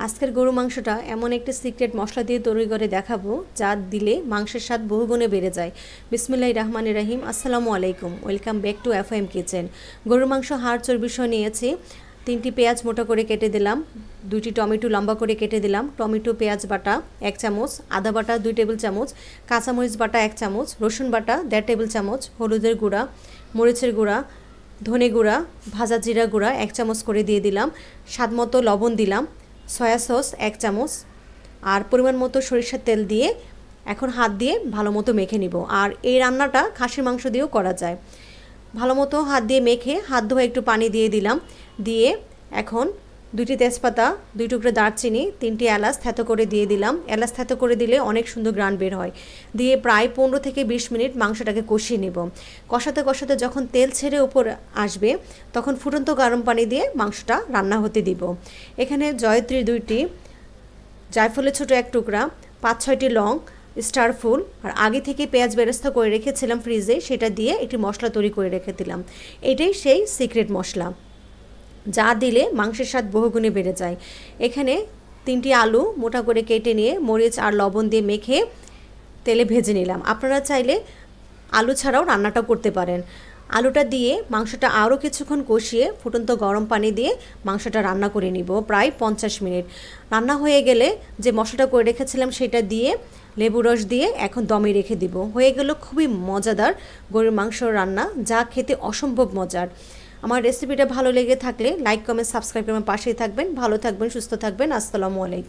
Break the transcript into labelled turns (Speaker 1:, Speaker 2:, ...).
Speaker 1: আজকের গরু মাংসটা এমন একটি সিক্রেট মশলা দিয়ে তৈরি করে দেখাবো যা দিলে মাংসের স্বাদ বহুগুণে বেড়ে যায়। বিসমিল্লাহির রহমানির রহিম। আসসালামু আলাইকুম, welcome back to FM kitchen. গরুর মাংস হাড় চর্বি সহ নিয়েছি। 3টি পেঁয়াজ মোটা করে কেটে দিলাম, 2টি টমেটো লম্বা করে কেটে দিলাম, টমেটো পেঁয়াজ বাটা 1 চামচ, আদা বাটা 2 টেবিল চামচ, কাঁচামরিচ বাটা 1 চামচ, রসুন বাটা 1.5 টেবিল চামচ, হলুদের গুঁড়া, মরিচের গুঁড়া, ধনে গুঁড়া, ভাজা জিরা গুঁড়া 1 চামচ করে দিয়ে দিলাম, স্বাদমতো লবণ দিলাম, সয়া সস 1 চামচ আর পরিমাণ মতো সরিষার তেল দিয়ে এখন হাত দিয়ে ভালো মতো মেখে নিব। আর এই রান্নাটা খাসির মাংস দিয়েও করা যায়। ভালো মতো হাত দিয়ে মেখে হাত ধোয়া একটু পানি দিয়ে দিলাম, দিয়ে এখন 2টি তেজপাতা, 2 টুকরো দারচিনি, 3টি এলাচ থেতো করে দিয়ে দিলাম। এলাচ থেতো করে দিলে অনেক সুন্দর ঘ্রাণ বের হয়। দিয়ে প্রায় 15 থেকে 20 মিনিট মাংসটাকে কষিয়ে নেব। কষাতে কষাতে যখন তেল ছেড়ে উপর আসবে তখন ফুটন্ত গরম পানি দিয়ে মাংসটা রান্না হতে দিব। এখানে জয়ত্রী 2টি, জায়ফলের ছোটো 1 টুকরা, 5-6টি লং, স্টার ফুল আর আগে থেকে পেঁয়াজ বেরেস্তা করে রেখেছিলাম ফ্রিজে, সেটা দিয়ে একটি মশলা তৈরি করে রেখে দিলাম। এটাই সেই সিক্রেট মশলা যা দিলে মাংসের স্বাদ বহুগুণে বেড়ে যায়। এখানে 3টি আলু মোটা করে কেটে নিয়ে মরিচ আর লবণ দিয়ে মেখে তেলে ভেজে নিলাম। আপনারা চাইলে আলু ছাড়াও রান্নাটা করতে পারেন। আলুটা দিয়ে মাংসটা আরও কিছুক্ষণ কষিয়ে ফুটন্ত গরম পানি দিয়ে মাংসটা রান্না করে নিব প্রায় 50 মিনিট। রান্না হয়ে গেলে যে মশলাটা করে রেখেছিলাম সেটা দিয়ে লেবু রস দিয়ে এখন দমে রেখে দিব। হয়ে গেল খুবই মজাদার গরুর মাংস রান্না, যা খেতে অসম্ভব মজার। আমার রেসিপিটা ভালো লেগে থাকলে লাইক, কমেন্ট, সাবস্ক্রাইব করে আমার পাশেই থাকবেন। ভালো থাকবেন, সুস্থ থাকবেন। আসসালামু আলাইকুম।